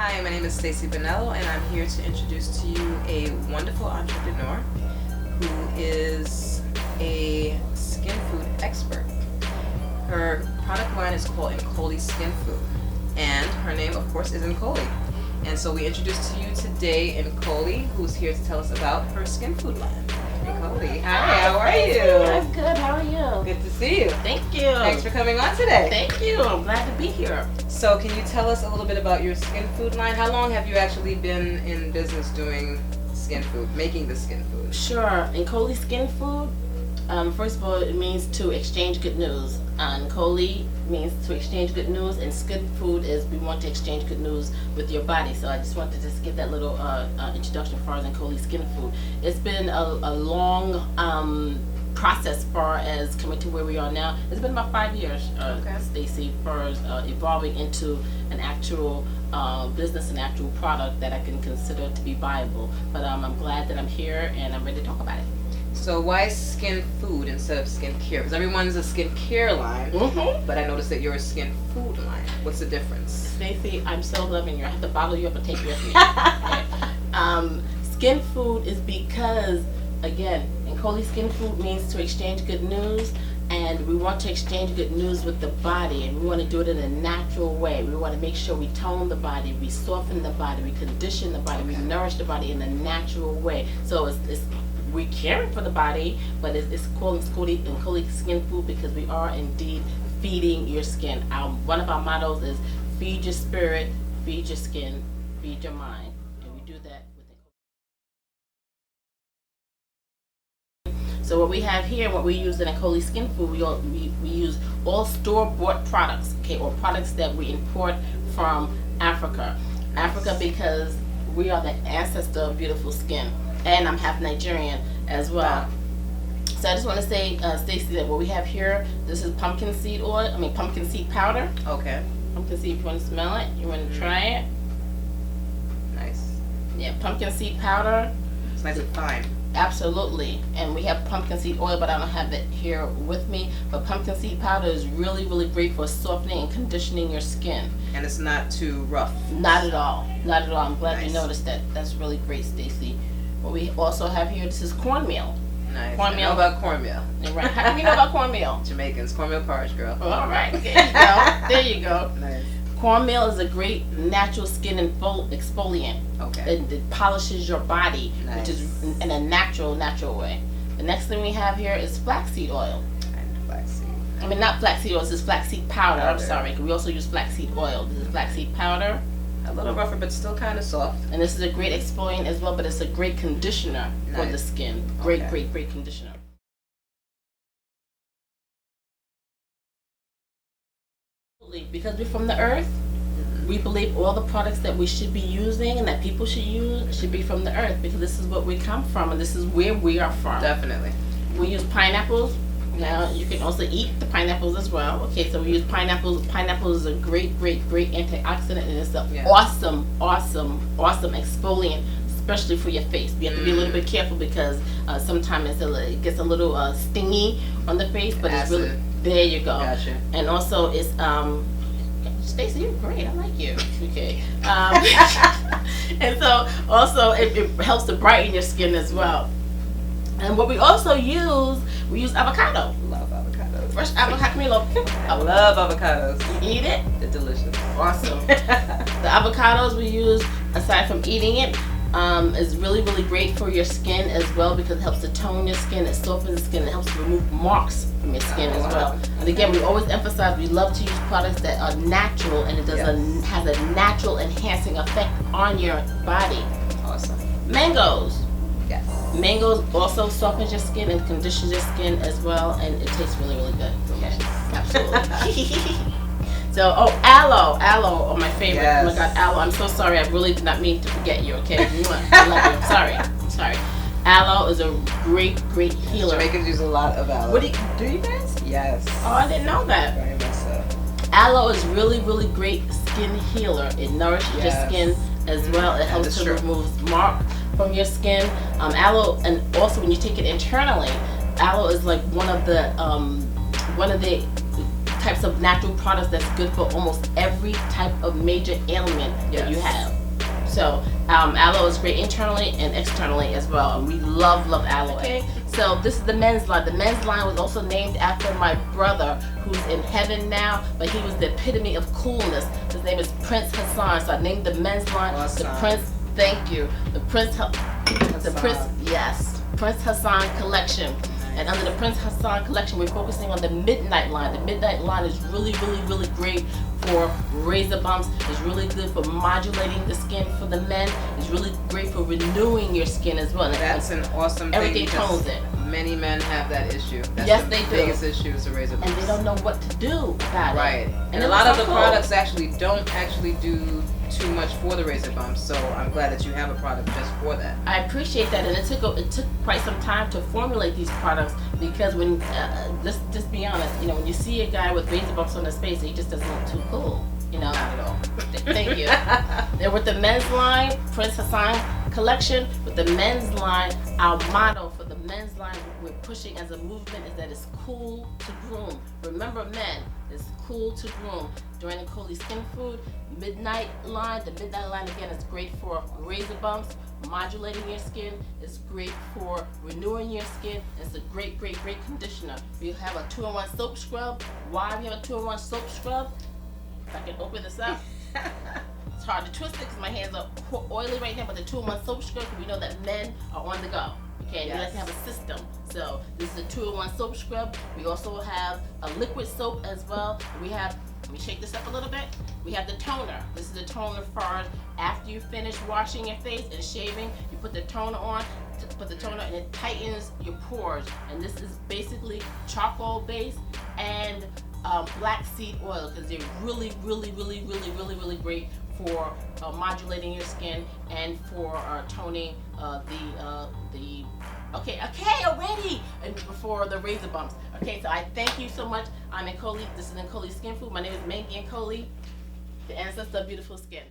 Hi, my name is Stacy Bonello, and I'm here to introduce to you a wonderful entrepreneur who is a skin food expert. Her product line is called Nkoli Skin Food, and her name, of course, is Nkoli. And so we introduce to you today Nkoli, who's here to tell us about her skin food line. Nkoli, hi, how are you? I'm good, how are you? Good to see you. Thank you. Thanks for coming on today. Thank you, I'm glad to be here. So can you tell us a little bit about your skin food line? How long have you actually been in business doing skin food, making the skin food? Sure, Nkoli Skin Food, first of all, it means to exchange good news. Nkoli means to exchange good news, and skin food is we want to exchange good news with your body. So I just wanted to just give that little introduction as far as Nkoli Skin Food. It's been a long process as far as coming to where we are now. It's been about 5 years, Stacy, for evolving into an actual business and actual product that I can consider to be viable. But I'm glad that I'm here and I'm ready to talk about it. So why skin food instead of skin care? Because everyone's a skin care line, but I noticed that you're a skin food line. What's the difference? Stacy, I'm so loving you. I have to bottle you up and take you with me. Okay. Skin food is because, again, Nkoli Skin Food means to exchange good news, and we want to exchange good news with the body, and we want to do it in a natural way. We want to make sure we tone the body, we soften the body, we condition the body, we nourish the body in a natural way. So we're caring for the body, but it's called Nkoli Skin Food because we are indeed feeding your skin. One of our mottos is feed your spirit, feed your skin, feed your mind, and we do that with it. So what we have here, what we use in Nkoli Skin Food, we use all store-bought products, okay, or products that we import from Africa. Africa because we are the ancestor of beautiful skin. And I'm half Nigerian as well. Wow. So I just want to say, Stacy, that what we have here, this is pumpkin seed powder. Okay. Pumpkin seed, if you want to smell it, you want to try it. Nice. Yeah, pumpkin seed powder. It's nice and fine. Absolutely. And we have pumpkin seed oil, but I don't have it here with me. But pumpkin seed powder is really, really great for softening and conditioning your skin. And it's not too rough. Not at all. Not at all. I'm glad Nice. you noticed that. That's really great, Stacy. What we also have here, this is cornmeal. Nice. Cornmeal. I know about cornmeal. Right. How do you know about cornmeal? Jamaicans, cornmeal porridge, girl. All right. There you go. There you go. Nice. Cornmeal is a great natural skin exfoliant. Okay. It polishes your body, Nice. which is in a natural way. The next thing we have here is flaxseed oil. And flaxseed. I mean, not flaxseed oil, this is flaxseed powder. I'm sorry. We also use flaxseed oil. This is flaxseed powder. A little rougher, but still kind of soft. And this is a great exfoliant as well, but it's a great conditioner for the skin. Great conditioner. Because we're from the earth, we believe all the products that we should be using and that people should use should be from the earth, because this is what we come from and this is where we are from. Definitely. We use pineapples. Now you can also eat the pineapples as well. Okay, so we use pineapples. Pineapple is a great antioxidant, and it's an awesome exfoliant, especially for your face. You have to be a little bit careful because sometimes it gets a little stingy on the face, but Acid. it's really, there you go. Gotcha. And also it's Stacey, you're great. I like you. Okay. And so also it helps to brighten your skin as well. And what we also use, we use avocado. Love avocados. Fresh avocado. I love avocados. You eat it? They're delicious. Awesome. The avocados we use, aside from eating it, is really great for your skin as well, because it helps to tone your skin, it softens the skin, it helps to remove marks from your skin as well. And again, we always emphasize we love to use products that are natural, and it has a natural enhancing effect on your body. Awesome. Mangoes. Yes. Mangoes also softens your skin and conditions your skin as well, and it tastes really good. Yes. Absolutely. So, aloe are my favorite. Yes. Oh my God, aloe. I'm so sorry. I really did not mean to forget you. Okay, I love you. Sorry. Aloe is a great healer. Jamaicans use a lot of aloe. What do you guys? Yes. Oh, I didn't know that. Very much so. Aloe is really great skin healer. It nourishes your skin as well. It helps to remove mark from your skin. Aloe, and also when you take it internally, aloe is like one of the types of natural products that's good for almost every type of major ailment that you have. So aloe is great internally and externally as well. And we love aloe. Okay, so this is the men's line. The men's line was also named after my brother, who's in heaven now, but he was the epitome of coolness. His name is Prince Hassan. So I named the men's line the Prince. Thank you, the Prince Hassan collection. And under the Prince Hassan collection, we're focusing on the Midnight line. The Midnight line is really great for razor bumps. It's really good for modulating the skin for the men. It's really great for renewing your skin as well. That's an awesome thing. Everything tones it. Many men have that issue. That's yes, the they do. biggest issue is the razor bumps. And they don't know what to do about it. Right. And a it's lot of the cool. products actually don't do too much for the razor bumps, so I'm glad that you have a product just for that. I appreciate that, and it took quite some time to formulate these products because when just be honest, you know, when you see a guy with razor bumps on his face, he just doesn't look too cool, you know. Not at all. Thank you. Then with the men's line, Prince Hassan collection, with the men's line, our motto for the men's line we're pushing as a movement is that it's cool to groom. Remember, men, it's cool to groom. During the Nkoli Skin Food Midnight line, the Midnight line again is great for razor bumps, modulating your skin. It's great for renewing your skin. It's a great conditioner. We have a 2-in-1 soap scrub. Why we have a 2-in-1 soap scrub? If I can open this up. It's hard to twist it because my hands are oily right now, but the 2-in-1 soap scrub, we know that men are on the go. Okay, we like to have a system. So this is a 2-in-1 soap scrub. We also have a liquid soap as well. We have, let me shake this up a little bit. We have the toner. This is the toner for after you finish washing your face and shaving. You put the toner on, and it tightens your pores. And this is basically charcoal based and black seed oil because they're really great for modulating your skin and for toning okay already, and for the razor bumps. Okay, so I thank you so much. I'm Nkoli. This is Nkoli Skin Food. My name is Mangy-Nkoli, the ancestor of beautiful skin.